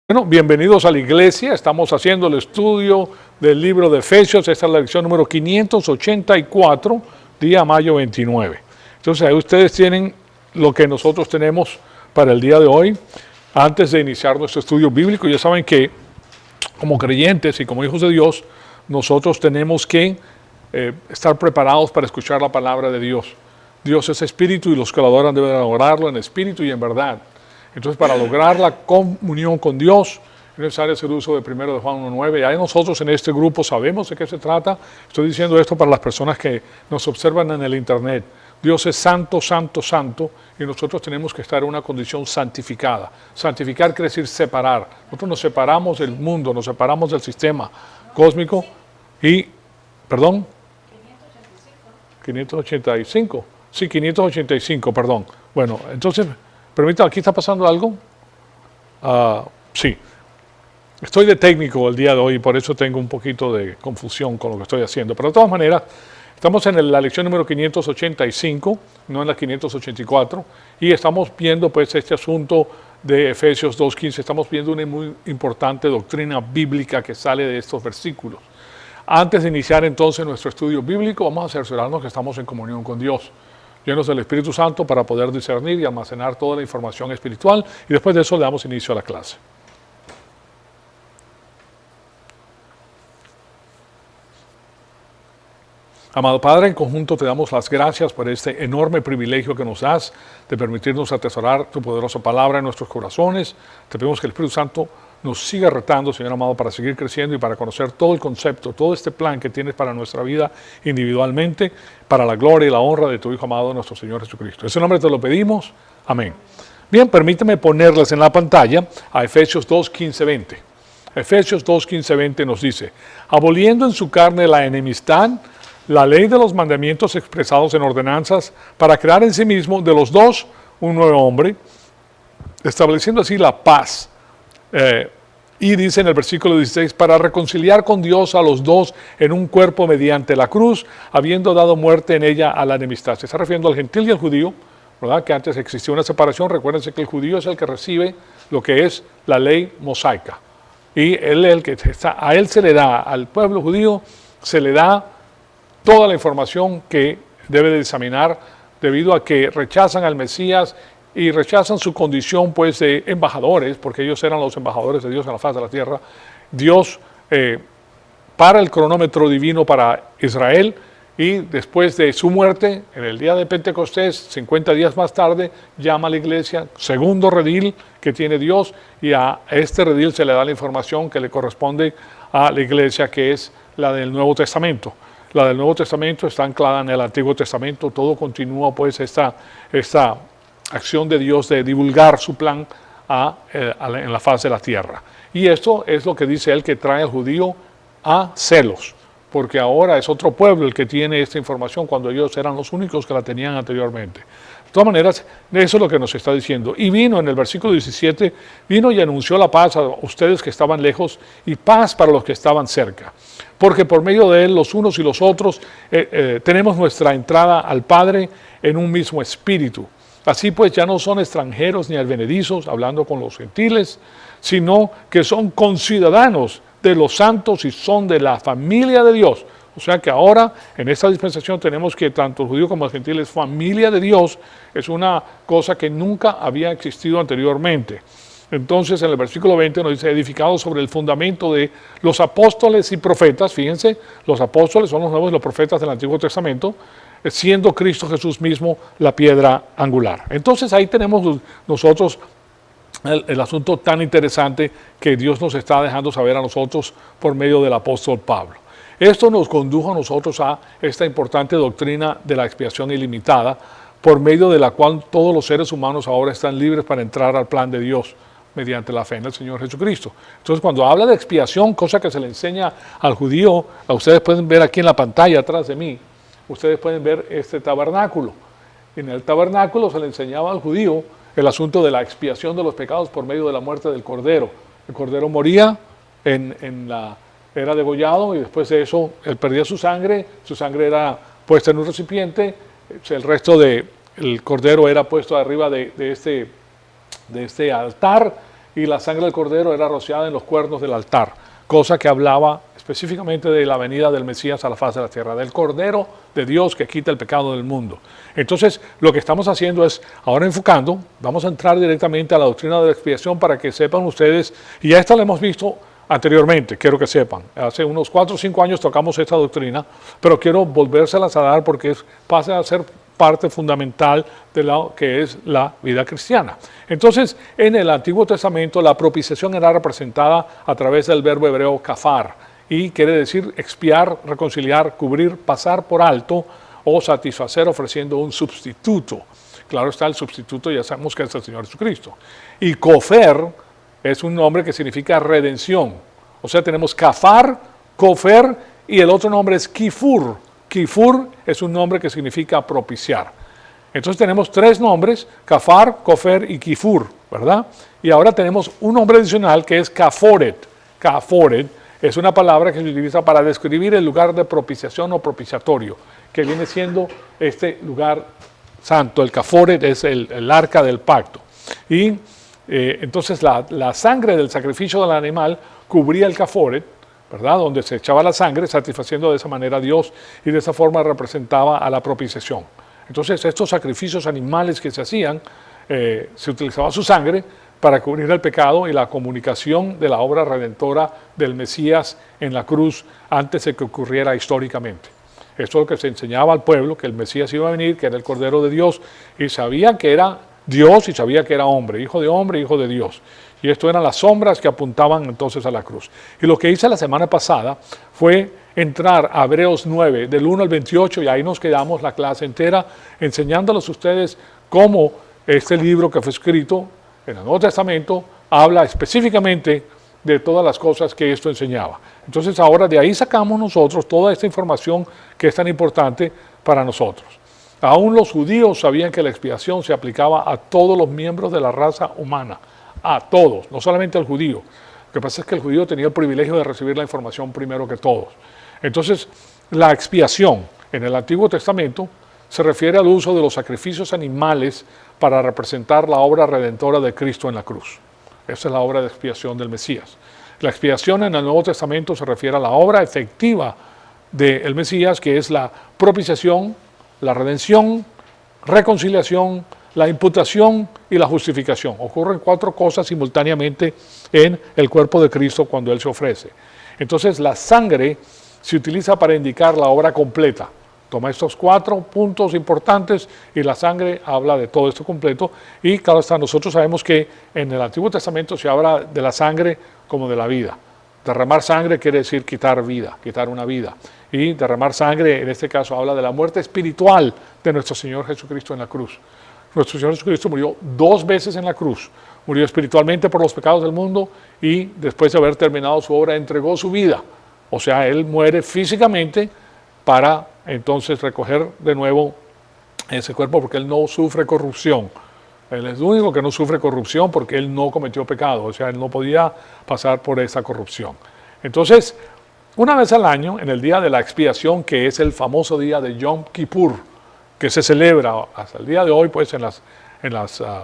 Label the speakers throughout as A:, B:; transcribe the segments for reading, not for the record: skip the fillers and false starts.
A: Bueno, bienvenidos a la iglesia. Estamos haciendo el estudio del libro de Efesios. Esta es la lección número 584, día mayo 29. Entonces, ahí ustedes tienen lo que nosotros tenemos para el día de hoy. Antes de iniciar nuestro estudio bíblico, ya saben que como creyentes y como hijos de Dios, nosotros tenemos que estar preparados para escuchar la palabra de Dios. Dios es espíritu y los que lo adoran deben adorarlo en espíritu y en verdad. Entonces, para lograr la comunión con Dios, es necesario hacer uso de 1 de Juan 1:9. Ya nosotros en este grupo sabemos de qué se trata. Estoy diciendo esto para las personas que nos observan en el internet. Dios es santo, santo, santo, y nosotros tenemos que estar en una condición santificada. Santificar quiere decir separar. Nosotros nos separamos del mundo, nos separamos del sistema cósmico y, perdón, 585. Sí, 585, perdón. Bueno, entonces, permítame, ¿aquí está pasando algo? Sí. Estoy de técnico el día de hoy y por eso tengo un poquito de confusión con lo que estoy haciendo. Pero de todas maneras, estamos en la lección número 585, no en la 584, y estamos viendo pues este asunto de Efesios 2:15. Estamos viendo una muy importante doctrina bíblica que sale de estos versículos. Antes de iniciar entonces nuestro estudio bíblico, vamos a cerciorarnos que estamos en comunión con Dios, llenos del Espíritu Santo para poder discernir y almacenar toda la información espiritual, y después de eso le damos inicio a la clase. Amado Padre, en conjunto te damos las gracias por este enorme privilegio que nos das de permitirnos atesorar tu poderosa palabra en nuestros corazones. Te pedimos que el Espíritu Santo nos siga retando, Señor amado, para seguir creciendo y para conocer todo el concepto, todo este plan que tienes para nuestra vida individualmente, para la gloria y la honra de tu Hijo amado, nuestro Señor Jesucristo. En ese nombre te lo pedimos. Amén. Bien, permíteme ponerles en la pantalla a Efesios 2:15-20. Efesios 2:15-20 nos dice: aboliendo en su carne la enemistad, la ley de los mandamientos expresados en ordenanzas, para crear en sí mismo de los dos un nuevo hombre, estableciendo así la paz. Y dice en el versículo 16, para reconciliar con Dios a los dos en un cuerpo mediante la cruz, habiendo dado muerte en ella a la enemistad. Se está refiriendo al gentil y al judío, ¿verdad? Que antes existía una separación. Recuérdense que el judío es el que recibe lo que es la ley mosaica. Y a él se le da, al pueblo judío, se le da toda la información que debe de examinar debido a que rechazan al Mesías y rechazan su condición pues de embajadores, porque ellos eran los embajadores de Dios en la faz de la tierra. Dios para el cronómetro divino para Israel y después de su muerte, en el día de Pentecostés, 50 días más tarde, llama a la iglesia, segundo redil que tiene Dios, y a este redil se le da la información que le corresponde a la iglesia, que es la del Nuevo Testamento. La del Nuevo Testamento está anclada en el Antiguo Testamento. Todo continúa pues esta acción de Dios de divulgar su plan en la faz de la tierra. Y esto es lo que dice él, que trae al judío a celos, porque ahora es otro pueblo el que tiene esta información cuando ellos eran los únicos que la tenían anteriormente. De todas maneras, eso es lo que nos está diciendo. Y vino en el versículo 17, vino y anunció la paz a ustedes que estaban lejos y paz para los que estaban cerca. Porque por medio de él los unos y los otros tenemos nuestra entrada al Padre en un mismo espíritu. Así pues ya no son extranjeros ni advenedizos, hablando con los gentiles, sino que son conciudadanos de los santos y son de la familia de Dios. O sea que ahora en esta dispensación tenemos que tanto el judío como el gentil es familia de Dios. Es una cosa que nunca había existido anteriormente. Entonces en el versículo 20 nos dice, edificado sobre el fundamento de los apóstoles y profetas. Fíjense, los apóstoles son los nuevos y los profetas del Antiguo Testamento, siendo Cristo Jesús mismo la piedra angular. Entonces ahí tenemos nosotros el asunto tan interesante que Dios nos está dejando saber a nosotros por medio del apóstol Pablo. Esto nos condujo a nosotros a esta importante doctrina de la expiación ilimitada, por medio de la cual todos los seres humanos ahora están libres para entrar al plan de Dios mediante la fe en el Señor Jesucristo. Entonces, cuando habla de expiación, cosa que se le enseña al judío, ustedes pueden ver aquí en la pantalla atrás de mí, ustedes pueden ver este tabernáculo. En el tabernáculo se le enseñaba al judío el asunto de la expiación de los pecados por medio de la muerte del cordero. El cordero moría, era degollado, y después de eso él perdía su sangre era puesta en un recipiente, el resto del cordero era puesto arriba de este altar, y la sangre del cordero era rociada en los cuernos del altar, cosa que hablaba específicamente de la venida del Mesías a la faz de la tierra, del Cordero de Dios que quita el pecado del mundo. Entonces, lo que estamos haciendo es, ahora enfocando, vamos a entrar directamente a la doctrina de la expiación para que sepan ustedes, y ya esta la hemos visto anteriormente, quiero que sepan. Hace unos 4 o 5 años tocamos esta doctrina, pero quiero volvérselas a dar porque pasa a ser parte fundamental de lo que es la vida cristiana. Entonces, en el Antiguo Testamento, la propiciación era representada a través del verbo hebreo kafar, y quiere decir expiar, reconciliar, cubrir, pasar por alto o satisfacer ofreciendo un sustituto. Claro está, el sustituto ya sabemos que es el Señor Jesucristo. Y kofer es un nombre que significa redención. O sea, tenemos kafar, kofer y el otro nombre es kifur. Kifur es un nombre que significa propiciar. Entonces tenemos 3 nombres, kafar, kofer y kifur, ¿verdad? Y ahora tenemos un nombre adicional que es kaforet. Kaforet es una palabra que se utiliza para describir el lugar de propiciación o propiciatorio, que viene siendo este lugar santo. El kaforet es el arca del pacto. Y entonces la sangre del sacrificio del animal cubría el kaforet, ¿verdad? Donde se echaba la sangre, satisfaciendo de esa manera a Dios, y de esa forma representaba a la propiciación. Entonces estos sacrificios animales que se hacían, se utilizaba su sangre para cubrir el pecado y la comunicación de la obra redentora del Mesías en la cruz antes de que ocurriera históricamente. Esto es lo que se enseñaba al pueblo, que el Mesías iba a venir, que era el Cordero de Dios, y sabía que era Dios y sabía que era hombre, hijo de Dios. Y esto eran las sombras que apuntaban entonces a la cruz. Y lo que hice la semana pasada fue entrar a Hebreos 9, del 1 al 28, y ahí nos quedamos la clase entera, enseñándoles a ustedes cómo este libro que fue escrito en el Nuevo Testamento habla específicamente de todas las cosas que esto enseñaba. Entonces ahora de ahí sacamos nosotros toda esta información que es tan importante para nosotros. Aún los judíos sabían que la expiación se aplicaba a todos los miembros de la raza humana, a todos, no solamente al judío. Lo que pasa es que el judío tenía el privilegio de recibir la información primero que todos. Entonces, la expiación en el Antiguo Testamento se refiere al uso de los sacrificios animales para representar la obra redentora de Cristo en la cruz. Esa es la obra de expiación del Mesías. La expiación en el Nuevo Testamento se refiere a la obra efectiva del Mesías, que es la propiciación, la redención, reconciliación, la imputación y la justificación. Ocurren 4 cosas simultáneamente en el cuerpo de Cristo cuando Él se ofrece. Entonces la sangre se utiliza para indicar la obra completa. Toma estos 4 puntos importantes y la sangre habla de todo esto completo. Y claro está, nosotros sabemos que en el Antiguo Testamento se habla de la sangre como de la vida. Derramar sangre quiere decir quitar vida, quitar una vida. Y derramar sangre, en este caso, habla de la muerte espiritual de nuestro Señor Jesucristo en la cruz. Nuestro Señor Jesucristo murió 2 veces en la cruz. Murió espiritualmente por los pecados del mundo y después de haber terminado su obra entregó su vida. O sea, Él muere físicamente para entonces recoger de nuevo ese cuerpo porque Él no sufre corrupción. Él es el único que no sufre corrupción porque Él no cometió pecado. O sea, Él no podía pasar por esa corrupción. Entonces, una vez al año, en el día de la expiación, que es el famoso día de Yom Kippur, que se celebra hasta el día de hoy, pues en las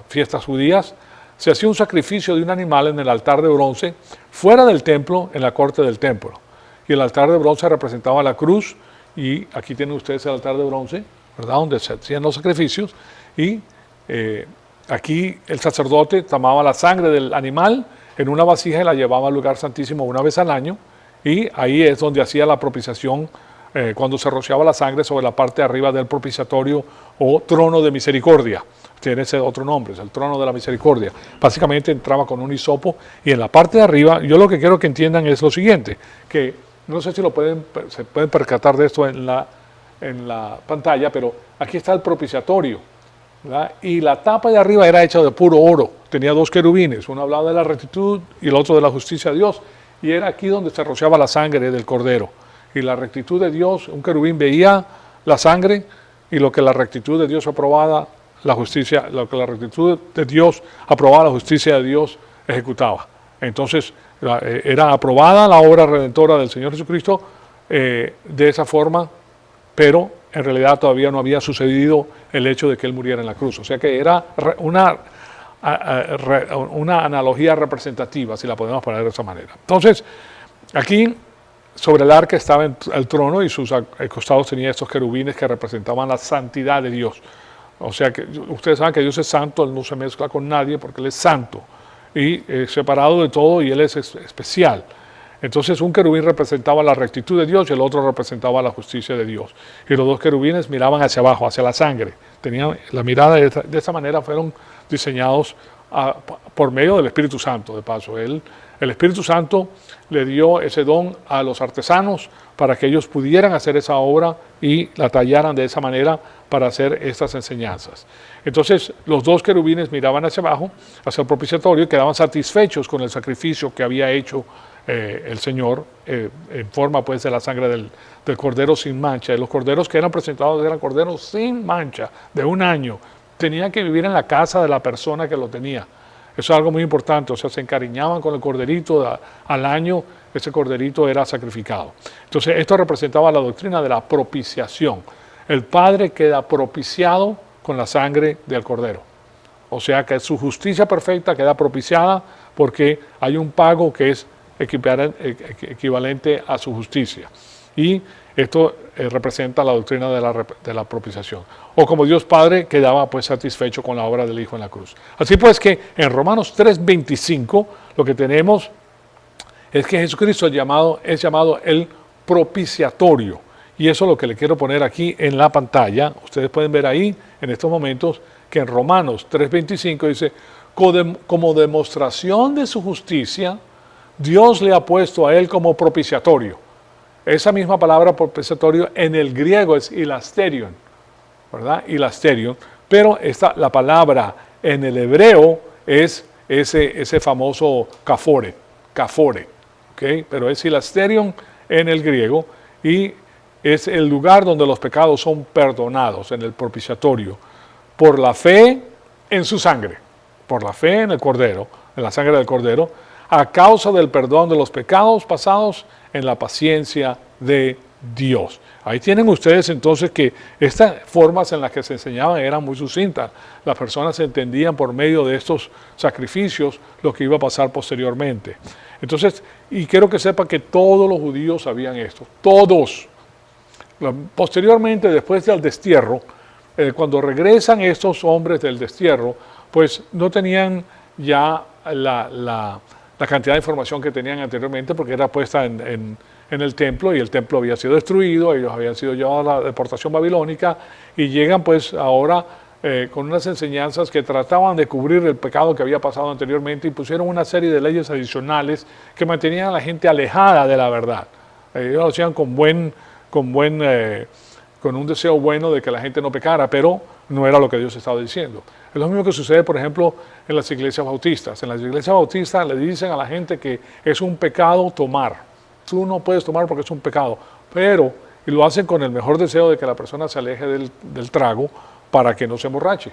A: fiestas judías, se hacía un sacrificio de un animal en el altar de bronce, fuera del templo, en la corte del templo. Y el altar de bronce representaba la cruz, y aquí tienen ustedes el altar de bronce, ¿verdad?, donde se hacían los sacrificios, y aquí el sacerdote tomaba la sangre del animal en una vasija y la llevaba al lugar santísimo una vez al año, y ahí es donde hacía la propiciación cuando se rociaba la sangre sobre la parte de arriba del propiciatorio o trono de misericordia. Tiene ese otro nombre, es el trono de la misericordia. Básicamente entraba con un hisopo y en la parte de arriba, yo lo que quiero que entiendan es lo siguiente, que no sé si se pueden percatar de esto en la pantalla, pero aquí está el propiciatorio, ¿verdad? Y la tapa de arriba era hecha de puro oro, tenía 2 querubines, uno hablaba de la rectitud y el otro de la justicia de Dios, y era aquí donde se rociaba la sangre del cordero. Y la rectitud de Dios, un querubín veía la sangre y lo que la rectitud de Dios aprobaba, la justicia, lo que la rectitud de Dios aprobaba, la justicia de Dios ejecutaba. Entonces era aprobada la obra redentora del Señor Jesucristo de esa forma, pero en realidad todavía no había sucedido el hecho de que Él muriera en la cruz. O sea que era una una analogía representativa, si la podemos poner de esa manera. Entonces, aquí sobre el arca estaba el trono y sus costados tenía estos querubines que representaban la santidad de Dios. O sea que ustedes saben que Dios es santo, Él no se mezcla con nadie porque Él es santo y separado de todo, y Él es especial. Entonces un querubín representaba la rectitud de Dios y el otro representaba la justicia de Dios. Y los dos querubines miraban hacia abajo, hacia la sangre. Tenían la mirada de esta manera, fueron diseñados por medio del Espíritu Santo, de paso. El Espíritu Santo le dio ese don a los artesanos para que ellos pudieran hacer esa obra y la tallaran de esa manera para hacer estas enseñanzas. Entonces los dos querubines miraban hacia abajo, hacia el propiciatorio, y quedaban satisfechos con el sacrificio que había hecho el Señor en forma pues de la sangre del cordero sin mancha. Y los corderos que eran presentados eran corderos sin mancha, de 1 año. Tenían que vivir en la casa de la persona que lo tenía. Eso es algo muy importante, o sea, se encariñaban con el corderito, al año ese corderito era sacrificado. Entonces esto representaba la doctrina de la propiciación. El Padre queda propiciado con la sangre del cordero. O sea que su justicia perfecta queda propiciada porque hay un pago que es equivalente a su justicia. Y esto representa la doctrina de la propiciación. O como Dios Padre quedaba pues satisfecho con la obra del Hijo en la cruz. Así pues que en Romanos 3:25 lo que tenemos es que Jesucristo es llamado el propiciatorio. Y eso es lo que le quiero poner aquí en la pantalla. Ustedes pueden ver ahí en estos momentos que en Romanos 3:25 dice, como demostración de su justicia, Dios le ha puesto a él como propiciatorio. Esa misma palabra propiciatorio en el griego es hilasterion, ¿verdad? Hilasterion, pero la palabra en el hebreo es ese famoso kafore, ¿okay? Pero es hilasterion en el griego y es el lugar donde los pecados son perdonados, en el propiciatorio, por la fe en su sangre, por la fe en el Cordero, en la sangre del Cordero, a causa del perdón de los pecados pasados en la paciencia de Dios. Ahí tienen ustedes entonces que estas formas en las que se enseñaban eran muy sucintas. Las personas entendían por medio de estos sacrificios lo que iba a pasar posteriormente. Entonces, y quiero que sepan que todos los judíos sabían esto, todos. Posteriormente, después del destierro, cuando regresan estos hombres del destierro, pues no tenían ya la cantidad de información que tenían anteriormente porque era puesta en el templo y el templo había sido destruido, ellos habían sido llevados a la deportación babilónica y llegan pues ahora con unas enseñanzas que trataban de cubrir el pecado que había pasado anteriormente y pusieron una serie de leyes adicionales que mantenían a la gente alejada de la verdad. Ellos lo hacían con un deseo bueno de que la gente no pecara, pero no era lo que Dios estaba diciendo. Es lo mismo que sucede, por ejemplo, en las iglesias bautistas. En las iglesias bautistas le dicen a la gente que es un pecado tomar. Tú no puedes tomar porque es un pecado, y lo hacen con el mejor deseo de que la persona se aleje del trago para que no se emborrache.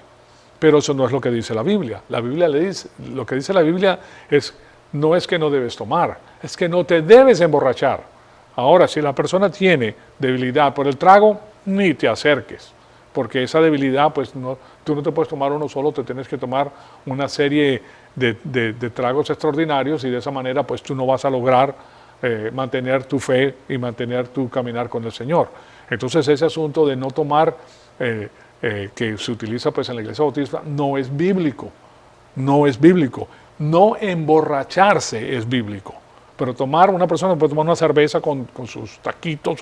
A: Pero eso no es lo que dice la Biblia. Lo que dice la Biblia no es que no debes tomar, es que no te debes emborrachar. Ahora, si la persona tiene debilidad por el trago, ni te acerques, porque esa debilidad, pues tú no te puedes tomar uno solo, te tienes que tomar una serie de tragos extraordinarios y de esa manera pues tú no vas a lograr mantener tu fe y mantener tu caminar con el Señor. Entonces ese asunto de no tomar, que se utiliza pues en la iglesia bautista, no es bíblico, no es bíblico. No emborracharse es bíblico. Pero una persona puede tomar una cerveza con sus taquitos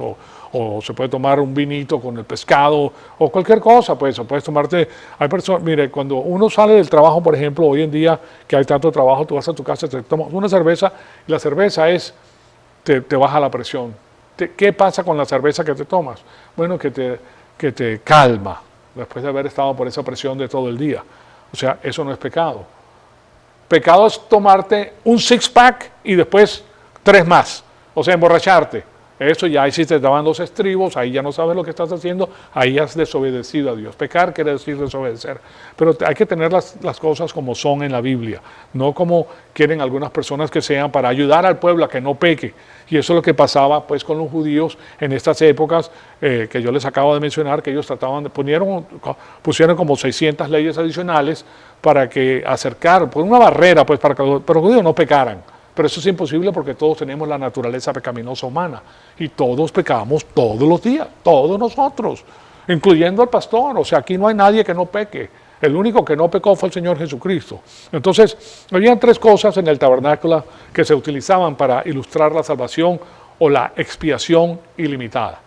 A: o se puede tomar un vinito con el pescado o cualquier cosa, pues, o puedes tomarte, hay personas, mire, cuando uno sale del trabajo, por ejemplo, hoy en día que hay tanto trabajo, tú vas a tu casa, te tomas una cerveza y la cerveza te baja la presión. ¿Qué pasa con la cerveza que te tomas? Bueno, que te calma después de haber estado por esa presión de todo el día. O sea, eso no es pecado. Pecado es tomarte un six-pack y después 3 más, o sea, emborracharte. Eso ya ahí sí te daban los estribos, ahí ya no sabes lo que estás haciendo, ahí has desobedecido a Dios. Pecar quiere decir desobedecer. Pero hay que tener las cosas como son en la Biblia, no como quieren algunas personas que sean para ayudar al pueblo a que no peque. Y eso es lo que pasaba pues con los judíos en estas épocas que yo les acabo de mencionar, que ellos pusieron como 600 leyes adicionales para que acercar, por una barrera pues para que los judíos no pecaran. Pero eso es imposible porque todos tenemos la naturaleza pecaminosa humana y todos pecamos todos los días, todos nosotros, incluyendo al pastor. O sea, aquí no hay nadie que no peque. El único que no pecó fue el Señor Jesucristo. Entonces, habían tres cosas en el tabernáculo que se utilizaban para ilustrar la salvación o la expiación ilimitada.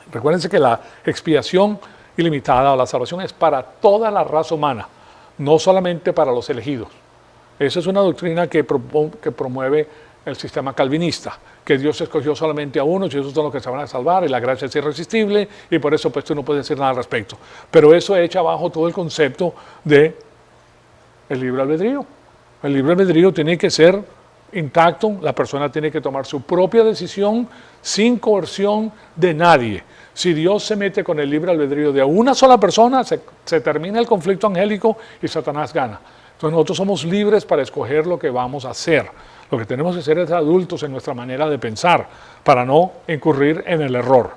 A: Recuérdense que la expiación ilimitada o la salvación es para toda la raza humana, no solamente para los elegidos. Esa es una doctrina que promueve el sistema calvinista, que Dios escogió solamente a unos y esos son los que se van a salvar y la gracia es irresistible y por eso pues tú no puedes decir nada al respecto. Pero eso echa abajo todo el concepto de el libre albedrío. El libre albedrío tiene que ser intacto, la persona tiene que tomar su propia decisión sin coerción de nadie. Si Dios se mete con el libre albedrío de una sola persona, se termina el conflicto angélico y Satanás gana. Entonces nosotros somos libres para escoger lo que vamos a hacer. Lo que tenemos que ser es adultos en nuestra manera de pensar para no incurrir en el error.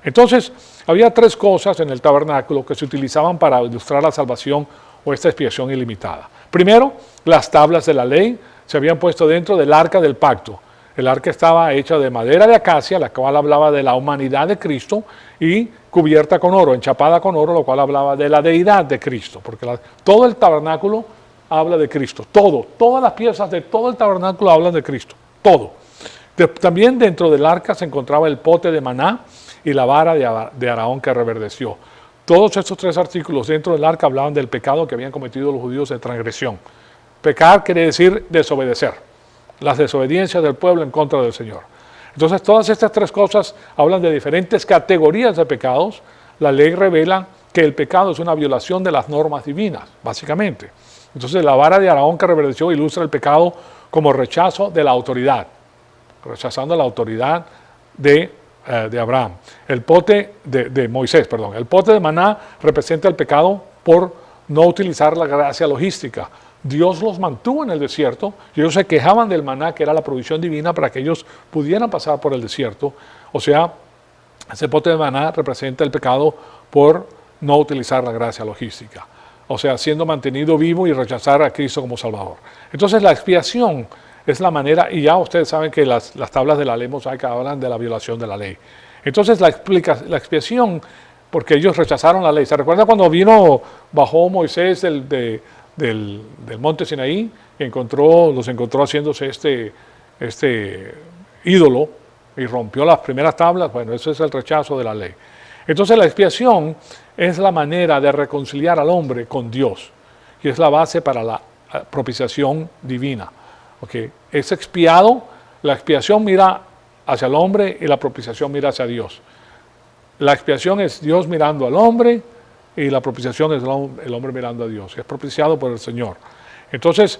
A: Entonces había tres cosas en el tabernáculo que se utilizaban para ilustrar la salvación o esta expiación ilimitada. Primero, las tablas de la ley se habían puesto dentro del arca del pacto. El arca estaba hecha de madera de acacia, la cual hablaba de la humanidad de Cristo, y cubierta con oro, enchapada con oro, lo cual hablaba de la deidad de Cristo, porque todo el tabernáculo habla de Cristo, todas las piezas de todo el tabernáculo hablan de Cristo, todo. También dentro del arca se encontraba el pote de maná y la vara de Aarón que reverdeció. Todos estos tres artículos dentro del arca hablaban del pecado que habían cometido los judíos de transgresión. Pecar quiere decir desobedecer, las desobediencias del pueblo en contra del Señor. Entonces todas estas tres cosas hablan de diferentes categorías de pecados. La ley revela que el pecado es una violación de las normas divinas, básicamente. Entonces la vara de Aarón que reverdeció ilustra el pecado como rechazo de la autoridad, rechazando la autoridad de Abraham. El pote de Moisés, perdón. El pote de maná representa el pecado por no utilizar la gracia logística. Dios los mantuvo en el desierto y ellos se quejaban del maná, que era la provisión divina para que ellos pudieran pasar por el desierto. O sea, ese pote de maná representa el pecado por no utilizar la gracia logística. O sea, siendo mantenido vivo y rechazar a Cristo como Salvador. Entonces la expiación es la manera, y ya ustedes saben que las tablas de la ley mosaica hablan de la violación de la ley. Entonces la expiación, porque ellos rechazaron la ley. ¿Se recuerda cuando bajó Moisés del monte Sinaí, y los encontró haciéndose este ídolo y rompió las primeras tablas? Bueno, eso es el rechazo de la ley. Entonces la expiación es la manera de reconciliar al hombre con Dios y es la base para la propiciación divina. ¿Okay? Es expiado, la expiación mira hacia el hombre y la propiciación mira hacia Dios. La expiación es Dios mirando al hombre y la propiciación es el hombre mirando a Dios. Es propiciado por el Señor. Entonces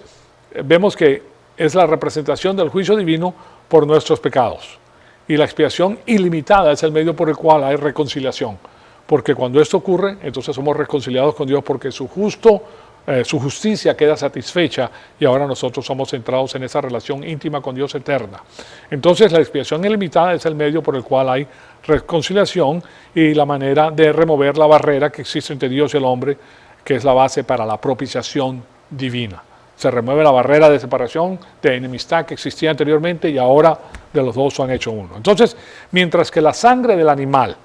A: vemos que es la representación del juicio divino por nuestros pecados. Y la expiación ilimitada es el medio por el cual hay reconciliación. Porque cuando esto ocurre, entonces somos reconciliados con Dios porque su justicia queda satisfecha y ahora nosotros somos centrados en esa relación íntima con Dios eterna. Entonces la expiación ilimitada es el medio por el cual hay reconciliación y la manera de remover la barrera que existe entre Dios y el hombre, que es la base para la propiciación divina. Se remueve la barrera de separación, de enemistad que existía anteriormente y ahora de los dos se han hecho uno. Entonces, mientras que la sangre del animal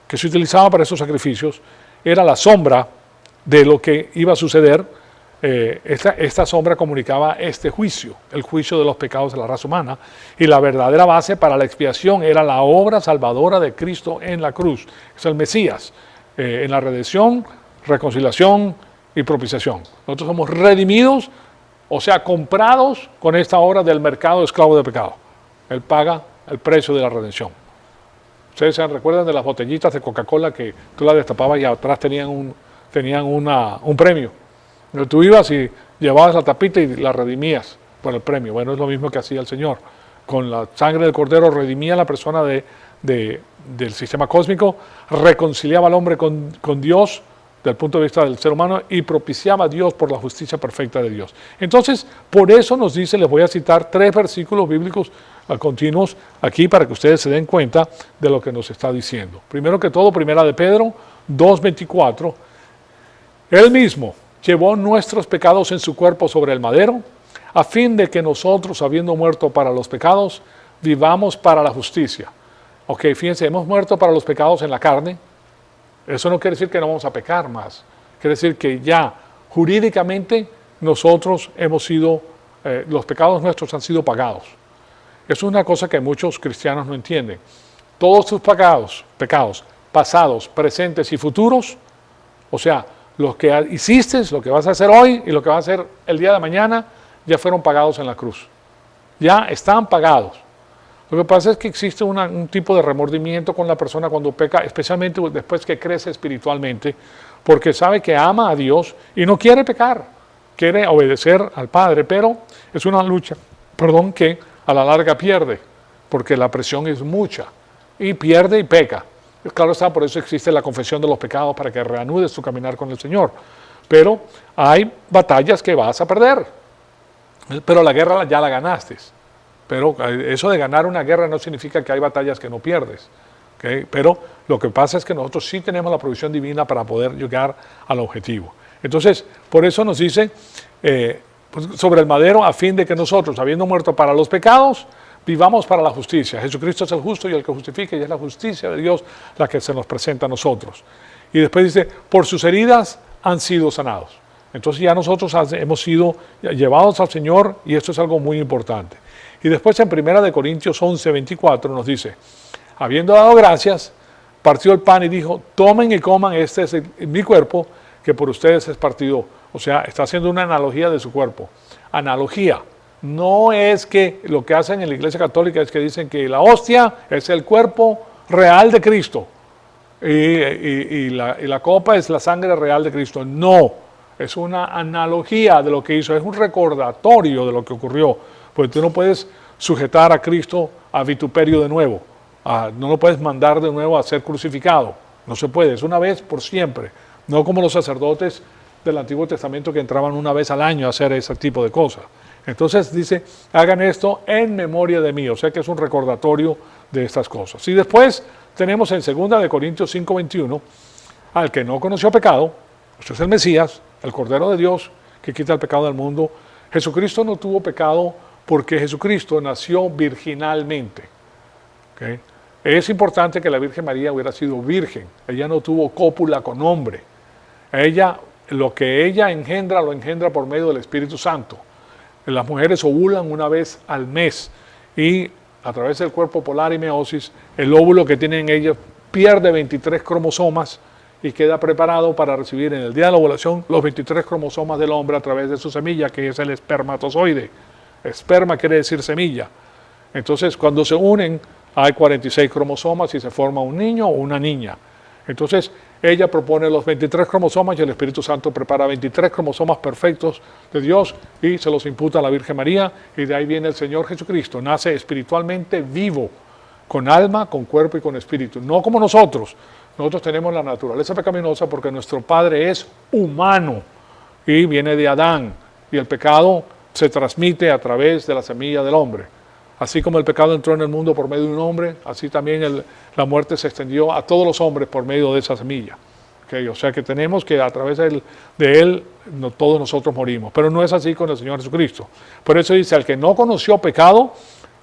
A: que se utilizaba para esos sacrificios era la sombra de lo que iba a suceder, esta sombra comunicaba este juicio, el juicio de los pecados de la raza humana, y la verdadera base para la expiación era la obra salvadora de Cristo en la cruz, es el Mesías, en la redención, reconciliación y propiciación. Nosotros somos redimidos, o sea, comprados con esta obra del mercado esclavo de pecado. Él paga el precio de la redención. Ustedes se recuerdan de las botellitas de Coca-Cola que tú las destapabas y atrás tenían un premio. Tú ibas y llevabas la tapita y la redimías por el premio. Bueno, es lo mismo que hacía el Señor. con la sangre del Cordero redimía a la persona del sistema cósmico, reconciliaba al hombre con Dios desde el punto de vista del ser humano y propiciaba a Dios por la justicia perfecta de Dios. Entonces, por eso nos dice, les voy a citar 3 versículos bíblicos continuos aquí para que ustedes se den cuenta de lo que nos está diciendo. Primero que todo, primera de Pedro 2:24, Él mismo llevó nuestros pecados en su cuerpo sobre el madero, a fin de que nosotros, habiendo muerto para los pecados, vivamos para la justicia. Ok, fíjense, hemos muerto para los pecados en la carne. Eso no quiere decir que no vamos a pecar más. Quiere decir que ya jurídicamente nosotros hemos sido, los pecados nuestros han sido pagados. Eso es una cosa que muchos cristianos no entienden. Todos tus pecados pasados, presentes y futuros, o sea, los que hiciste, lo que vas a hacer hoy y lo que vas a hacer el día de mañana, ya fueron pagados en la cruz. Ya están pagados. Lo que pasa es que existe un tipo de remordimiento con la persona cuando peca, especialmente después que crece espiritualmente, porque sabe que ama a Dios y no quiere pecar, quiere obedecer al Padre, pero es una lucha, que a la larga pierde, porque la presión es mucha, y pierde y peca. Claro está, por eso existe la confesión de los pecados, para que reanudes tu caminar con el Señor. Pero hay batallas que vas a perder, pero la guerra ya la ganaste. Pero eso de ganar una guerra no significa que hay batallas que no pierdes. ¿Okay? Pero lo que pasa es que nosotros sí tenemos la provisión divina para poder llegar al objetivo. Entonces, por eso nos dice sobre el madero, a fin de que nosotros, habiendo muerto para los pecados, vivamos para la justicia. Jesucristo es el justo y el que justifica, y es la justicia de Dios la que se nos presenta a nosotros. Y después dice, por sus heridas han sido sanados. Entonces ya nosotros hemos sido llevados al Señor, y esto es algo muy importante. Y después en 1 Corintios 11:24 nos dice, habiendo dado gracias, partió el pan y dijo, tomen y coman, este es mi cuerpo, que por ustedes es partido. O sea, está haciendo una analogía de su cuerpo. Analogía. No es que lo que hacen en la Iglesia Católica es que dicen que la hostia es el cuerpo real de Cristo y la copa es la sangre real de Cristo. No, es una analogía de lo que hizo, es un recordatorio de lo que ocurrió. Pues tú no puedes sujetar a Cristo a vituperio de nuevo, no lo puedes mandar de nuevo a ser crucificado, no se puede, es una vez por siempre, no como los sacerdotes del Antiguo Testamento que entraban una vez al año a hacer ese tipo de cosas. Entonces dice, hagan esto en memoria de mí, o sea que es un recordatorio de estas cosas. Y después tenemos en 2 Corintios 5:21, al que no conoció pecado, este es el Mesías, el Cordero de Dios, que quita el pecado del mundo. Jesucristo no tuvo pecado porque Jesucristo nació virginalmente. ¿Okay? Es importante que la Virgen María hubiera sido virgen, ella no tuvo cópula con hombre. Lo que ella engendra, lo engendra por medio del Espíritu Santo. Las mujeres ovulan una vez al mes y a través del cuerpo polar y meiosis, el óvulo que tienen ellas pierde 23 cromosomas y queda preparado para recibir en el día de la ovulación los 23 cromosomas del hombre a través de su semilla, que es el espermatozoide. Esperma quiere decir semilla. Entonces, cuando se unen, hay 46 cromosomas y se forma un niño o una niña. Entonces, ella propone los 23 cromosomas y el Espíritu Santo prepara 23 cromosomas perfectos de Dios y se los imputa a la Virgen María, y de ahí viene el Señor Jesucristo. Nace espiritualmente vivo, con alma, con cuerpo y con espíritu. No como nosotros. Nosotros tenemos la naturaleza pecaminosa porque nuestro padre es humano y viene de Adán, y el pecado se transmite a través de la semilla del hombre. Así como el pecado entró en el mundo por medio de un hombre, así también la muerte se extendió a todos los hombres por medio de esa semilla. ¿Okay? O sea que tenemos que a través de él todos nosotros morimos. Pero no es así con el Señor Jesucristo. Por eso dice, al que no conoció pecado,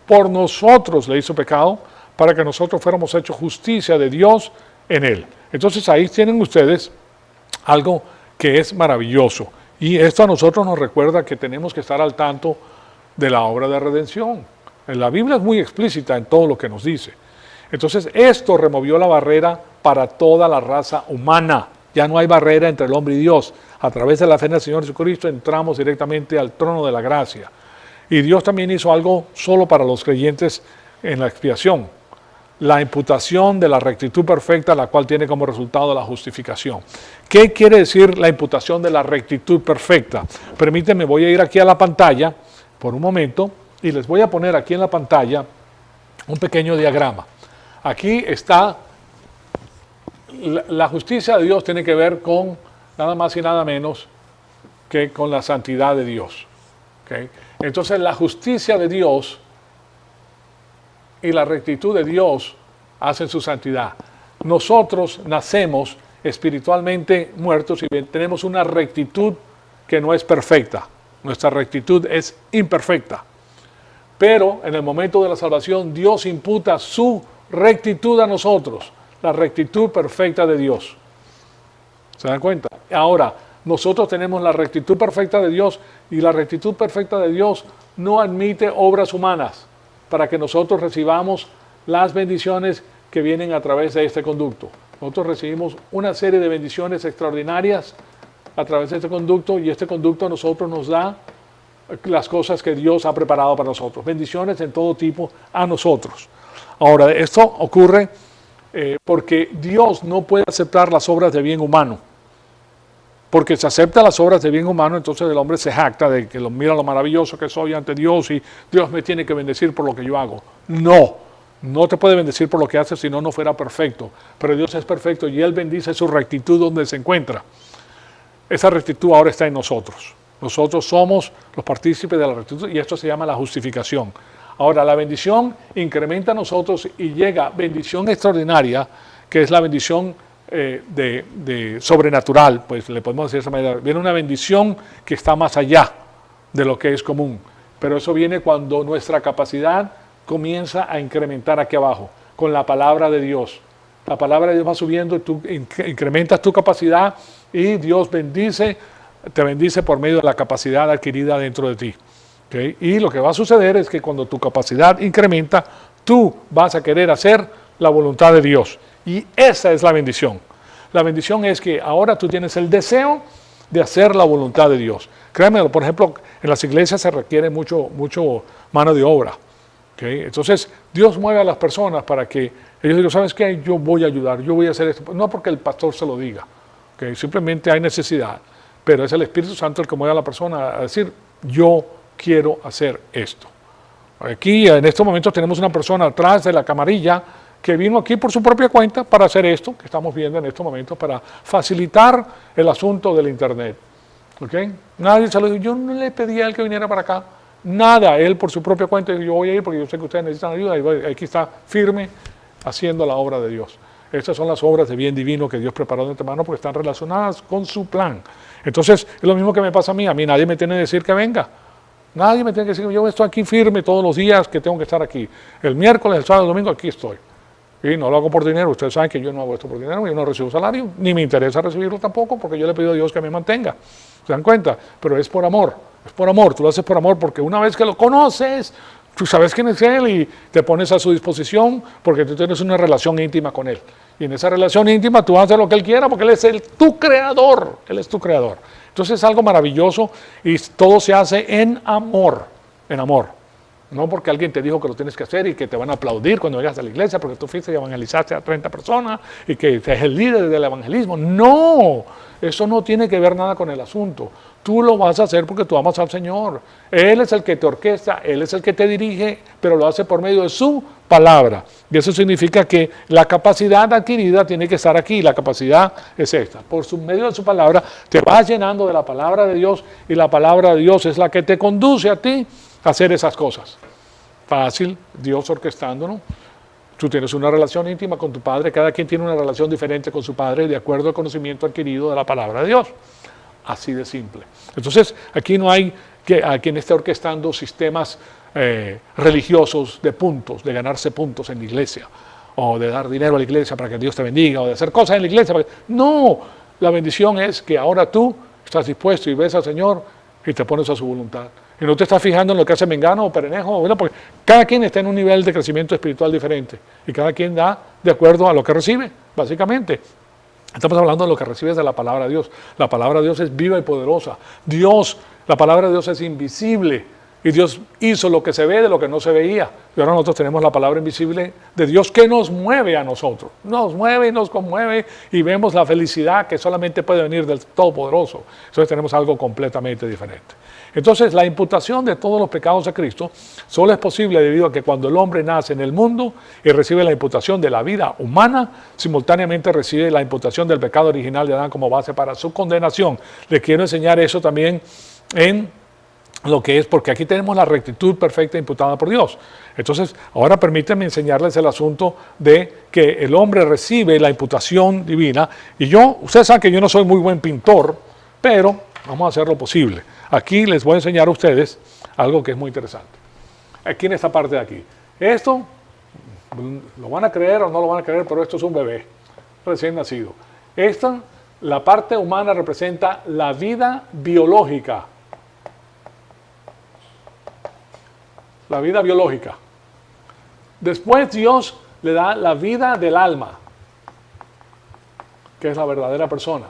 A: por nosotros le hizo pecado, para que nosotros fuéramos hechos justicia de Dios en él. Entonces ahí tienen ustedes algo que es maravilloso. Y esto a nosotros nos recuerda que tenemos que estar al tanto de la obra de redención. La Biblia es muy explícita en todo lo que nos dice. Entonces, esto removió la barrera para toda la raza humana. Ya no hay barrera entre el hombre y Dios. A través de la fe en el Señor Jesucristo entramos directamente al trono de la gracia. Y Dios también hizo algo solo para los creyentes en la expiación. La imputación de la rectitud perfecta, la cual tiene como resultado la justificación. ¿Qué quiere decir la imputación de la rectitud perfecta? Permíteme, voy a ir aquí a la pantalla por un momento Y les voy a poner aquí en la pantalla un pequeño diagrama. Aquí está, la justicia de Dios tiene que ver con nada más y nada menos que con la santidad de Dios. ¿Okay? Entonces la justicia de Dios y la rectitud de Dios hacen su santidad. Nosotros nacemos espiritualmente muertos y tenemos una rectitud que no es perfecta. Nuestra rectitud es imperfecta. Pero en el momento de la salvación, Dios imputa su rectitud a nosotros, la rectitud perfecta de Dios. ¿Se dan cuenta? Ahora, nosotros tenemos la rectitud perfecta de Dios y la rectitud perfecta de Dios no admite obras humanas para que nosotros recibamos las bendiciones que vienen a través de este conducto. Nosotros recibimos una serie de bendiciones extraordinarias a través de este conducto y este conducto a nosotros nos da las cosas que Dios ha preparado para nosotros. Bendiciones en todo tipo a nosotros. Ahora, esto ocurre porque Dios no puede aceptar las obras de bien humano. Porque si acepta las obras de bien humano, entonces el hombre se jacta de que mira lo maravilloso que soy ante Dios y Dios me tiene que bendecir por lo que yo hago. No te puede bendecir por lo que haces si no fuera perfecto. Pero Dios es perfecto y Él bendice su rectitud donde se encuentra. Esa rectitud ahora está en nosotros. Nosotros somos los partícipes de la rectitud y esto se llama la justificación. Ahora, la bendición incrementa a nosotros y llega bendición extraordinaria, que es la bendición de sobrenatural, pues le podemos decir de esa manera. Viene una bendición que está más allá de lo que es común. Pero eso viene cuando nuestra capacidad comienza a incrementar aquí abajo, con la palabra de Dios. La palabra de Dios va subiendo, tú incrementas tu capacidad y Dios te bendice por medio de la capacidad adquirida dentro de ti. ¿Okay? Y lo que va a suceder es que cuando tu capacidad incrementa, tú vas a querer hacer la voluntad de Dios. Y esa es la bendición. La bendición es que ahora tú tienes el deseo de hacer la voluntad de Dios. Créanme, por ejemplo, en las iglesias se requiere mucho mano de obra. ¿Okay? Entonces, Dios mueve a las personas para que ellos digan, ¿sabes qué? Yo voy a ayudar, yo voy a hacer esto. No porque el pastor se lo diga. ¿Okay? Simplemente hay necesidad. Pero es el Espíritu Santo el que mueve a la persona a decir, yo quiero hacer esto. Aquí, en estos momentos, tenemos una persona atrás de la camarilla que vino aquí por su propia cuenta para hacer esto que estamos viendo en estos momentos, para facilitar el asunto del Internet. ¿Okay? Nadie se lo dijo, yo no le pedí a él que viniera para acá. Nada, él por su propia cuenta, yo voy a ir porque yo sé que ustedes necesitan ayuda, y aquí está firme haciendo la obra de Dios. Estas son las obras de bien divino que Dios preparó de antemano porque están relacionadas con su plan. Entonces, es lo mismo que me pasa a mí nadie me tiene que decir que venga. Nadie me tiene que decir, yo estoy aquí firme todos los días que tengo que estar aquí. El miércoles, el sábado, el domingo, aquí estoy. Y no lo hago por dinero, ustedes saben que yo no hago esto por dinero, yo no recibo salario, ni me interesa recibirlo tampoco porque yo le pido a Dios que me mantenga. ¿Se dan cuenta? Pero es por amor, tú lo haces por amor porque una vez que lo conoces, tú sabes quién es Él y te pones a su disposición porque tú tienes una relación íntima con Él. Y en esa relación íntima tú haces lo que Él quiera porque Él es tu creador, Él es tu creador. Entonces es algo maravilloso y todo se hace en amor, en amor. No porque alguien te dijo que lo tienes que hacer y que te van a aplaudir cuando llegas a la iglesia porque tú fuiste y evangelizaste a 30 personas y que eres el líder del evangelismo. No, eso no tiene que ver nada con el asunto. Tú lo vas a hacer porque tú amas al Señor. Él es el que te orquesta, Él es el que te dirige, pero lo hace por medio de su palabra. Y eso significa que la capacidad adquirida tiene que estar aquí. La capacidad es esta. Por medio de su palabra te vas llenando de la palabra de Dios y la palabra de Dios es la que te conduce a ti a hacer esas cosas. Fácil, Dios orquestándonos. Tú tienes una relación íntima con tu Padre, cada quien tiene una relación diferente con su Padre de acuerdo al conocimiento adquirido de la palabra de Dios. Así de simple. Entonces, aquí no hay a quien esté orquestando sistemas religiosos de puntos, de ganarse puntos en la iglesia, o de dar dinero a la iglesia para que Dios te bendiga, o de hacer cosas en la iglesia. No, la bendición es que ahora tú estás dispuesto y ves al Señor y te pones a su voluntad. Y no te estás fijando en lo que hace Mengano o Perenejo, ¿verdad? Porque cada quien está en un nivel de crecimiento espiritual diferente y cada quien da de acuerdo a lo que recibe, básicamente. Estamos hablando de lo que recibes de la palabra de Dios. La palabra de Dios es viva y poderosa. La palabra de Dios es invisible Y Dios hizo lo que se ve de lo que no se veía. Y ahora nosotros tenemos la palabra invisible de Dios que nos mueve a nosotros. Nos mueve y nos conmueve y vemos la felicidad que solamente puede venir del Todopoderoso. Entonces tenemos algo completamente diferente. Entonces la imputación de todos los pecados a Cristo solo es posible debido a que cuando el hombre nace en el mundo y recibe la imputación de la vida humana, simultáneamente recibe la imputación del pecado original de Adán como base para su condenación. Les quiero enseñar eso también en lo que es, porque aquí tenemos la rectitud perfecta imputada por Dios. Entonces, ahora permítanme enseñarles el asunto de que el hombre recibe la imputación divina. Y ustedes saben que yo no soy muy buen pintor, pero vamos a hacer lo posible. Aquí les voy a enseñar a ustedes algo que es muy interesante. Aquí en esta parte de aquí. Esto, lo van a creer o no lo van a creer, pero esto es un bebé recién nacido. La parte humana representa la vida biológica. La vida biológica. Después Dios le da la vida del alma, que es la verdadera persona.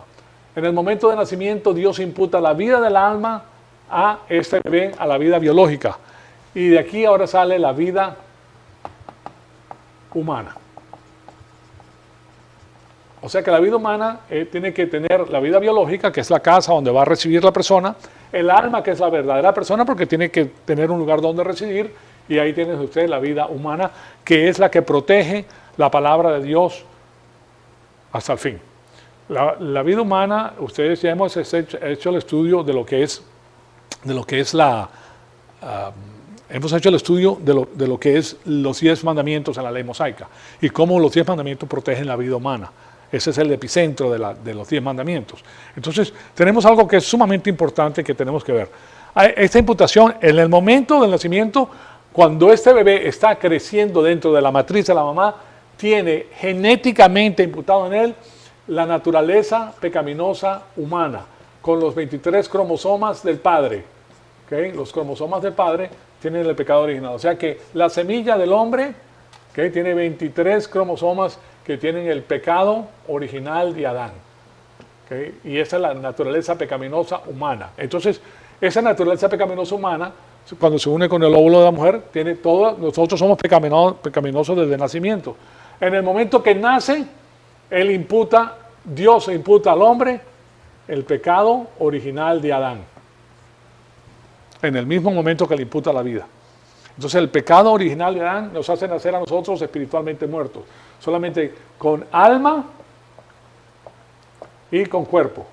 A: En el momento de nacimiento Dios imputa la vida del alma a este bebé, a la vida biológica. Y de aquí ahora sale la vida humana. O sea que la vida humana tiene que tener la vida biológica, que es la casa donde va a recibir la persona, el alma, que es la verdadera persona, porque tiene que tener un lugar donde residir, y ahí tienen ustedes la vida humana, que es la que protege la palabra de Dios hasta el fin. La vida humana, ustedes ya hemos hecho el estudio de lo que es hemos hecho el estudio de lo que es los 10 mandamientos en la ley mosaica y cómo los 10 mandamientos protegen la vida humana. Ese es el epicentro de los 10 mandamientos. Entonces, tenemos algo que es sumamente importante que tenemos que ver. Esta imputación, en el momento del nacimiento, cuando este bebé está creciendo dentro de la matriz de la mamá, tiene genéticamente imputado en él la naturaleza pecaminosa humana, con los 23 cromosomas del padre. ¿Okay? Los cromosomas del padre tienen el pecado original. O sea que la semilla del hombre, ¿okay?, tiene 23 cromosomas que tienen el pecado original de Adán. ¿Okay? Y esa es la naturaleza pecaminosa humana. Entonces, esa naturaleza pecaminosa humana, cuando se une con el óvulo de la mujer, tiene todo. Nosotros somos pecaminosos desde el nacimiento. En el momento que nace, Dios imputa al hombre el pecado original de Adán. En el mismo momento que le imputa la vida. Entonces el pecado original de Adán nos hace nacer a nosotros espiritualmente muertos. Solamente con alma y con cuerpo.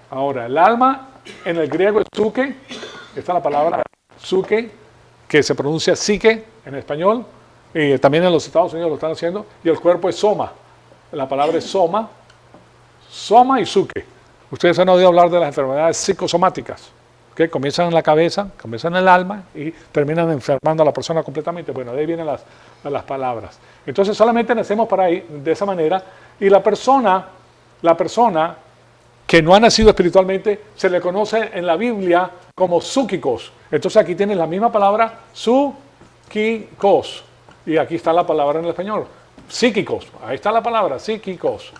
A: Ahora, el alma en el griego es psuke. Está la palabra psuke, que se pronuncia psique en español. Y también en los Estados Unidos lo están haciendo. Y el cuerpo es soma. La palabra es soma. Soma y psuke. Ustedes han oído hablar de las enfermedades psicosomáticas, que comienzan en la cabeza, comienzan en el alma y terminan enfermando a la persona completamente. Bueno, de ahí vienen las palabras. Entonces solamente nacemos para ahí, de esa manera, y la persona que no ha nacido espiritualmente se le conoce en la Biblia como psúquicos. Entonces aquí tienen la misma palabra, psúquicos, y aquí está la palabra en el español, psíquicos. Ahí está la palabra, psíquicos.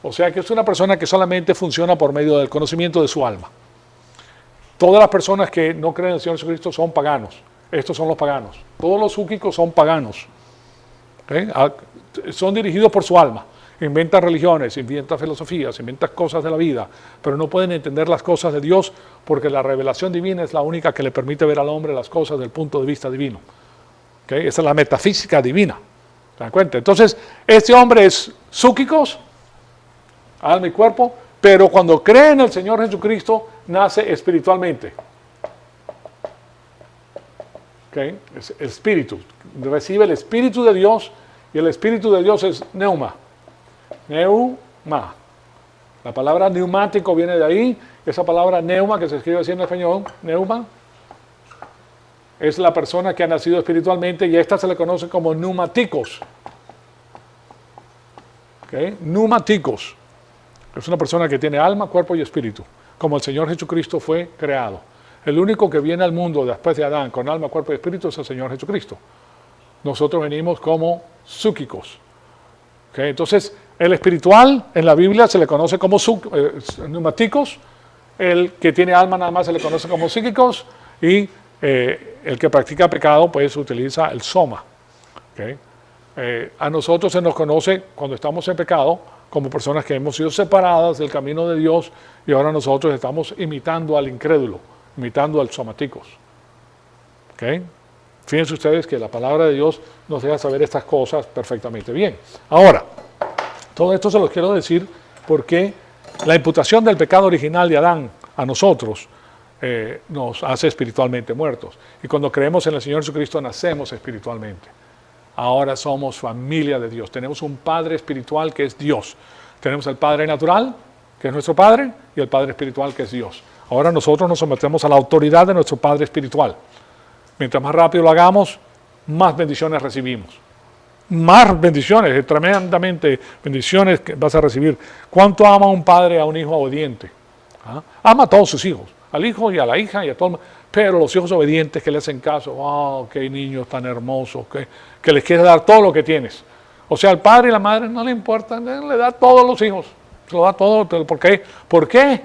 A: O sea que es una persona que solamente funciona por medio del conocimiento de su alma. Todas las personas que no creen en el Señor Jesucristo son paganos. Estos son los paganos. Todos los psúquicos son paganos. ¿Okay? Son dirigidos por su alma. Inventan religiones, inventan filosofías, inventan cosas de la vida, pero no pueden entender las cosas de Dios porque la revelación divina es la única que le permite ver al hombre las cosas desde el punto de vista divino. ¿Okay? Esa es la metafísica divina. ¿Se dan cuenta? Entonces, este hombre es psúquicos, alma y cuerpo, pero cuando cree en el Señor Jesucristo, nace espiritualmente. ¿Okay? Es el espíritu. Recibe el espíritu de Dios, y el espíritu de Dios es neuma. Neuma. La palabra neumático viene de ahí. Esa palabra neuma, que se escribe así en español, neuma, es la persona que ha nacido espiritualmente, y esta se le conoce como pneumáticos. ¿Okay? Pneumáticos. Es una persona que tiene alma, cuerpo y espíritu, como el Señor Jesucristo fue creado. El único que viene al mundo después de Adán con alma, cuerpo y espíritu es el Señor Jesucristo. Nosotros venimos como psúquicos. ¿Okay? Entonces, el espiritual en la Biblia se le conoce como pneumáticos, el que tiene alma nada más se le conoce como psíquicos, y el que practica pecado pues utiliza el soma. ¿Okay? A nosotros se nos conoce cuando estamos en pecado como personas que hemos sido separadas del camino de Dios, y ahora nosotros estamos imitando al incrédulo, imitando al somáticos. ¿Okay? Fíjense ustedes que la palabra de Dios nos deja saber estas cosas perfectamente bien. Ahora, todo esto se los quiero decir porque la imputación del pecado original de Adán a nosotros nos hace espiritualmente muertos. Y cuando creemos en el Señor Jesucristo nacemos espiritualmente. Ahora somos familia de Dios. Tenemos un Padre espiritual que es Dios. Tenemos el Padre natural, que es nuestro Padre, y el Padre espiritual, que es Dios. Ahora nosotros nos sometemos a la autoridad de nuestro Padre espiritual. Mientras más rápido lo hagamos, más bendiciones recibimos. Más bendiciones, tremendamente bendiciones que vas a recibir. ¿Cuánto ama un padre a un hijo obediente? ¿Ah? Ama a todos sus hijos, al hijo y a la hija y a todo el mundo. Pero los hijos obedientes que le hacen caso, wow, qué niños tan hermosos, que les quiere dar todo lo que tienes. O sea, al padre y la madre no le importa, le da todos los hijos, se lo da todo. ¿Por qué? ¿Por qué?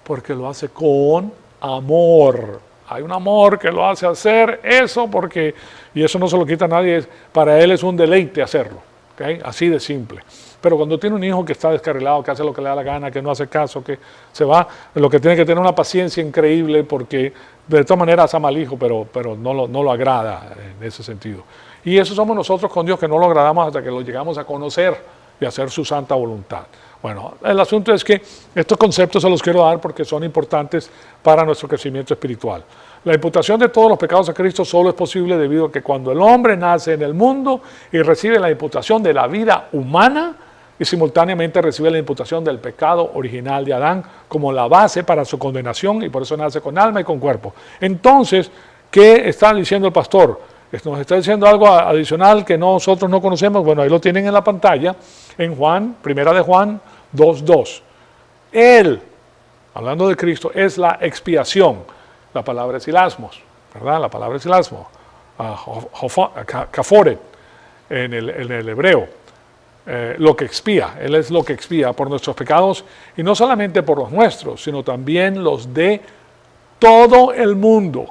A: Porque lo hace con amor. Hay un amor que lo hace hacer eso porque, y eso no se lo quita a nadie, para él es un deleite hacerlo, ¿okay? Así de simple. Pero cuando tiene un hijo que está descarrilado, que hace lo que le da la gana, que no hace caso, que se va, lo que tiene que tener una paciencia increíble porque de todas maneras ama al hijo, pero no lo agrada en ese sentido. Y eso somos nosotros con Dios, que no lo agradamos hasta que lo llegamos a conocer y hacer su santa voluntad. Bueno, el asunto es que estos conceptos se los quiero dar porque son importantes para nuestro crecimiento espiritual. La imputación de todos los pecados a Cristo solo es posible debido a que cuando el hombre nace en el mundo y recibe la imputación de la vida humana y simultáneamente recibe la imputación del pecado original de Adán como la base para su condenación, y por eso nace con alma y con cuerpo. Entonces, ¿qué está diciendo el pastor? Nos está diciendo algo adicional que nosotros no conocemos. Bueno, ahí lo tienen en la pantalla, en Juan, primera de Juan 2:2. Él, hablando de Cristo, es la expiación. La palabra es hilasmos, ¿verdad? La palabra es hilasmos, kaforet, en el hebreo. Lo que expía, Él es lo que expía por nuestros pecados, y no solamente por los nuestros, sino también los de todo el mundo.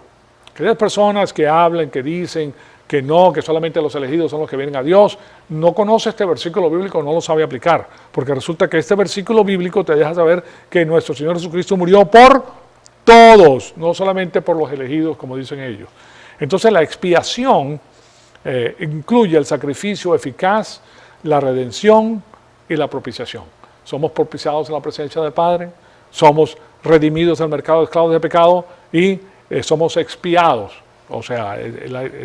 A: Aquellas personas que hablan, que dicen que no, que solamente los elegidos son los que vienen a Dios, no conoce este versículo bíblico, no lo sabe aplicar, porque resulta que este versículo bíblico te deja saber que nuestro Señor Jesucristo murió por todos, no solamente por los elegidos, como dicen ellos. Entonces la expiación incluye el sacrificio eficaz, la redención y la propiciación. Somos propiciados en la presencia del Padre, somos redimidos del mercado de esclavos de pecado y somos expiados. O sea,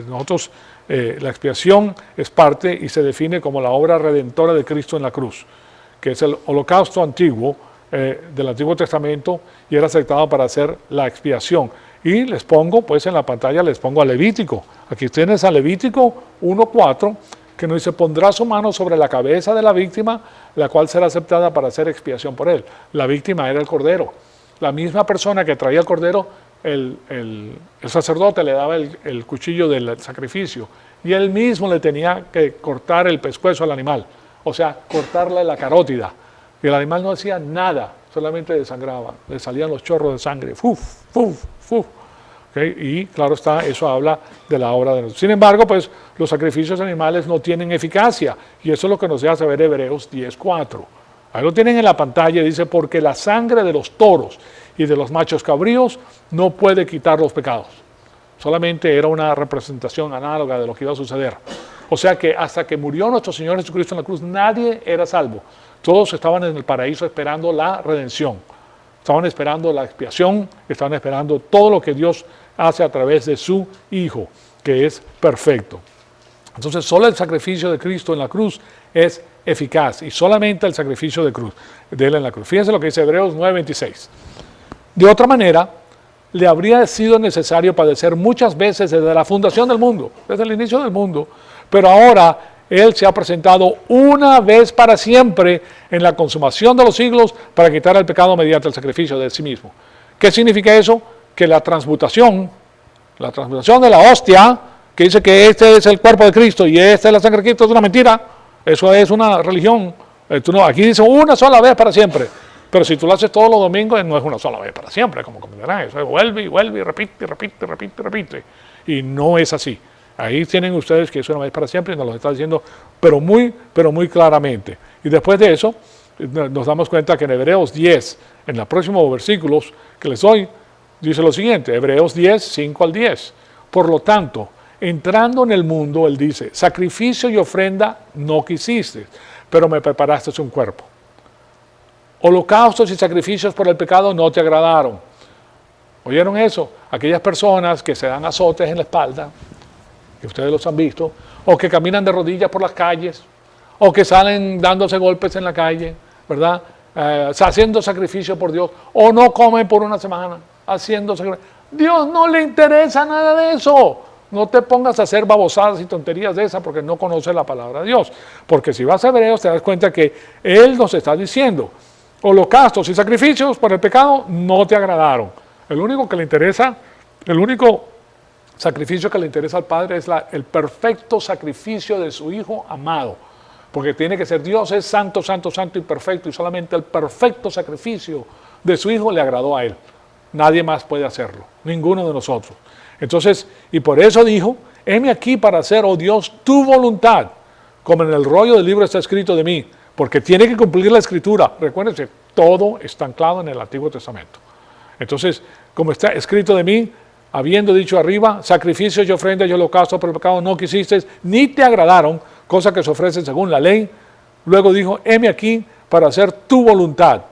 A: nosotros, la expiación es parte y se define como la obra redentora de Cristo en la cruz, que es el holocausto antiguo del Antiguo Testamento, y era aceptado para hacer la expiación. Y les pongo, pues en la pantalla les pongo a Levítico. Aquí tienes a Levítico 1:4, que nos dice: pondrá su mano sobre la cabeza de la víctima, la cual será aceptada para hacer expiación por él. La víctima era el cordero. La misma persona que traía el cordero, el sacerdote le daba el cuchillo del sacrificio, y él mismo le tenía que cortar el pescuezo al animal, o sea, cortarle la carótida. Y el animal no hacía nada, solamente desangraba, le salían los chorros de sangre, ¡fuf, fuf, fuf! ¿Okay? Y claro está, eso habla de la obra de Dios. Sin embargo, pues los sacrificios animales no tienen eficacia, y eso es lo que nos deja saber Hebreos 10:4. Ahí lo tienen en la pantalla, dice: porque la sangre de los toros y de los machos cabríos no puede quitar los pecados. Solamente era una representación análoga de lo que iba a suceder. O sea que hasta que murió nuestro Señor Jesucristo en la cruz, nadie era salvo. Todos estaban en el paraíso esperando la redención. Estaban esperando la expiación, estaban esperando todo lo que Dios hace a través de su Hijo, que es perfecto. Entonces, solo el sacrificio de Cristo en la cruz es eficaz, y solamente el sacrificio de Él en la cruz. Fíjense lo que dice Hebreos 9:26. De otra manera, le habría sido necesario padecer muchas veces desde la fundación del mundo, desde el inicio del mundo, pero ahora Él se ha presentado una vez para siempre en la consumación de los siglos para quitar el pecado mediante el sacrificio de sí mismo. ¿Qué significa eso? Que la transmutación de la hostia, que dice que este es el cuerpo de Cristo y esta es la sangre de Cristo, es una mentira. Eso es una religión. Aquí dice una sola vez para siempre. Pero si tú lo haces todos los domingos, no es una sola vez para siempre, como comprenderán. Eso vuelve y vuelve y repite, repite, repite, repite. Y no es así. Ahí tienen ustedes que es una vez para siempre y nos lo está diciendo, pero muy claramente. Y después de eso, nos damos cuenta que en Hebreos 10, en los próximos versículos que les doy, dice lo siguiente, Hebreos 10, 5 al 10. Por lo tanto, entrando en el mundo, él dice, sacrificio y ofrenda no quisiste, pero me preparaste un cuerpo. Holocaustos y sacrificios por el pecado no te agradaron. ¿Oyeron eso? Aquellas personas que se dan azotes en la espalda, que ustedes los han visto, o que caminan de rodillas por las calles, o que salen dándose golpes en la calle, ¿verdad? Haciendo sacrificio por Dios, o no comen por una semana, haciendo sacrificio. Dios no le interesa nada de eso. No te pongas a hacer babosadas y tonterías de esas porque no conoces la palabra de Dios. Porque si vas a Hebreos te das cuenta que Él nos está diciendo, holocaustos y sacrificios por el pecado no te agradaron. El único que le interesa, el único sacrificio que le interesa al Padre es el perfecto sacrificio de su Hijo amado. Porque tiene que ser Dios, es santo, santo, santo y perfecto. Y solamente el perfecto sacrificio de su Hijo le agradó a Él. Nadie más puede hacerlo, ninguno de nosotros. Entonces, y por eso dijo, heme aquí para hacer, oh Dios, tu voluntad, como en el rollo del libro está escrito de mí, porque tiene que cumplir la escritura. Recuérdense, todo está anclado en el Antiguo Testamento. Entonces, como está escrito de mí, habiendo dicho arriba, sacrificios y ofrendas y holocaustos por el pecado no quisiste, ni te agradaron, cosa que se ofrecen según la ley. Luego dijo, heme aquí para hacer tu voluntad.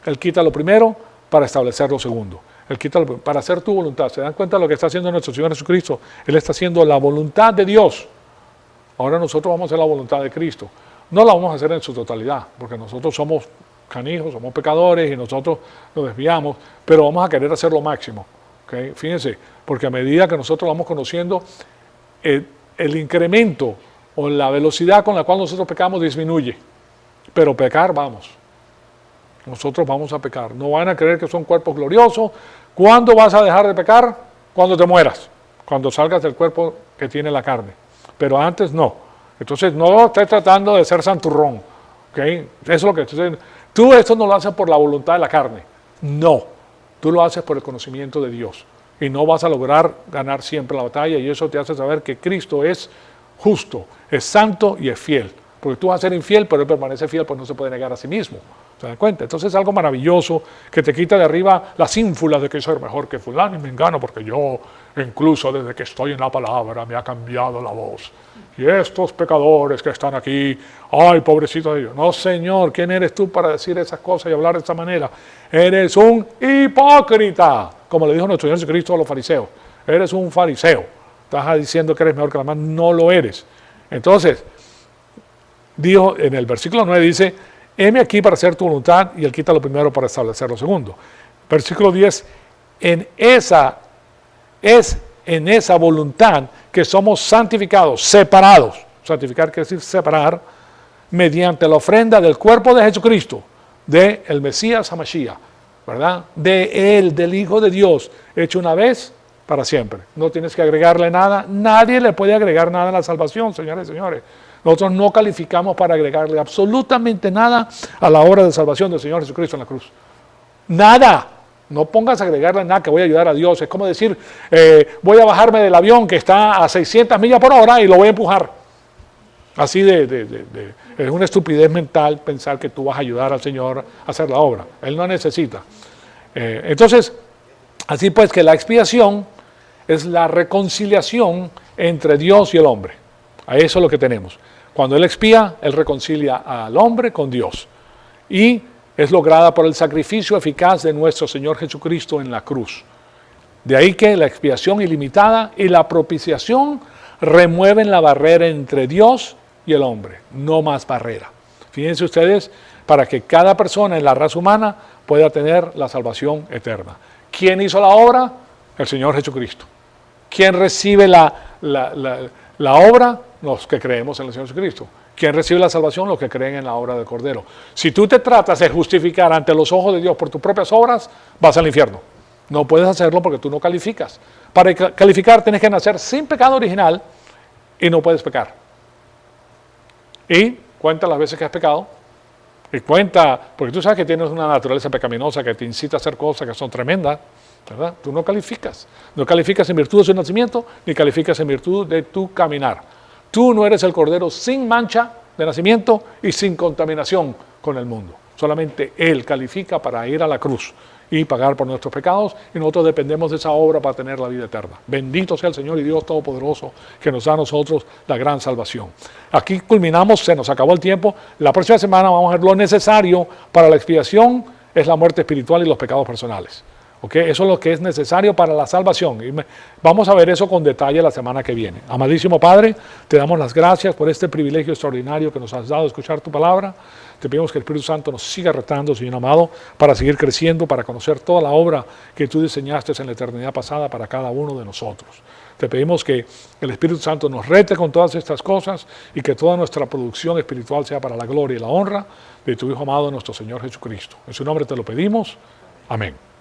A: Él quita lo primero para establecer lo segundo. Él quita para hacer tu voluntad. ¿Se dan cuenta de lo que está haciendo nuestro Señor Jesucristo? Él está haciendo la voluntad de Dios. Ahora nosotros vamos a hacer la voluntad de Cristo. No la vamos a hacer en su totalidad, porque nosotros somos canijos, somos pecadores y nosotros nos desviamos, pero vamos a querer hacer lo máximo. ¿Okay? Fíjense, porque a medida que nosotros vamos conociendo, el incremento o la velocidad con la cual nosotros pecamos disminuye. Pero pecar vamos. Nosotros vamos a pecar. No van a creer que son cuerpos gloriosos. ¿Cuándo vas a dejar de pecar? Cuando te mueras. Cuando salgas del cuerpo que tiene la carne. Pero antes no. Entonces no estés tratando de ser santurrón. ¿Okay? Eso es lo que estoy diciendo. Tú esto no lo haces por la voluntad de la carne. No. Tú lo haces por el conocimiento de Dios. Y no vas a lograr ganar siempre la batalla. Y eso te hace saber que Cristo es justo, es santo y es fiel. Porque tú vas a ser infiel, pero Él permanece fiel, pues no se puede negar a sí mismo. ¿Se dan cuenta? Entonces es algo maravilloso que te quita de arriba las ínfulas de que soy mejor que fulano y me engano porque yo, incluso desde que estoy en la palabra, me ha cambiado la voz. Y estos pecadores que están aquí, ay, pobrecito de ellos. No, Señor, ¿quién eres tú para decir esas cosas y hablar de esa manera? Eres un hipócrita, como le dijo nuestro Señor Jesucristo a los fariseos. Eres un fariseo. Estás diciendo que eres mejor que la demás, no lo eres. Entonces, dijo en el versículo 9, dice, heme aquí para hacer tu voluntad, y Él quita lo primero para establecer lo segundo. Versículo 10, es en esa voluntad que somos santificados, separados. Santificar quiere decir separar, mediante la ofrenda del cuerpo de Jesucristo, del Mesías Hamashiach, ¿verdad? De Él, del Hijo de Dios, hecho una vez para siempre. No tienes que agregarle nada, nadie le puede agregar nada a la salvación, señores y señores. Nosotros no calificamos para agregarle absolutamente nada a la obra de salvación del Señor Jesucristo en la cruz. Nada. No pongas a agregarle nada que voy a ayudar a Dios. Es como decir, voy a bajarme del avión que está a 600 millas por hora y lo voy a empujar. Así es una estupidez mental pensar que tú vas a ayudar al Señor a hacer la obra. Él no necesita. Entonces, así pues que la expiación es la reconciliación entre Dios y el hombre. A eso es lo que tenemos. Cuando Él expía, Él reconcilia al hombre con Dios. Y es lograda por el sacrificio eficaz de nuestro Señor Jesucristo en la cruz. De ahí que la expiación ilimitada y la propiciación remueven la barrera entre Dios y el hombre. No más barrera. Fíjense ustedes, para que cada persona en la raza humana pueda tener la salvación eterna. ¿Quién hizo la obra? El Señor Jesucristo. ¿Quién recibe la obra? Los que creemos en el Señor Jesucristo. ¿Quién recibe la salvación? Los que creen en la obra del Cordero. Si tú te tratas de justificar ante los ojos de Dios por tus propias obras, vas al infierno. No puedes hacerlo porque tú no calificas. Para calificar tienes que nacer sin pecado original y no puedes pecar. Y cuenta las veces que has pecado Y cuenta, porque tú sabes que tienes una naturaleza pecaminosa que te incita a hacer cosas que son tremendas, ¿verdad? Tú no calificas. No calificas en virtud de su nacimiento, ni calificas en virtud de tu caminar. Tú no eres el Cordero sin mancha de nacimiento y sin contaminación con el mundo. Solamente Él califica para ir a la cruz y pagar por nuestros pecados, y nosotros dependemos de esa obra para tener la vida eterna. Bendito sea el Señor y Dios Todopoderoso, que nos da a nosotros la gran salvación. Aquí culminamos, se nos acabó el tiempo. La próxima semana vamos a ver lo necesario para la expiación, es la muerte espiritual y los pecados personales. ¿Okay? Eso es lo que es necesario para la salvación. Vamos a ver eso con detalle la semana que viene. Amadísimo Padre, te damos las gracias por este privilegio extraordinario que nos has dado de escuchar tu palabra. Te pedimos que el Espíritu Santo nos siga retando, Señor amado, para seguir creciendo, para conocer toda la obra que tú diseñaste en la eternidad pasada para cada uno de nosotros. Te pedimos que el Espíritu Santo nos rete con todas estas cosas y que toda nuestra producción espiritual sea para la gloria y la honra de tu Hijo amado, nuestro Señor Jesucristo. En su nombre te lo pedimos. Amén.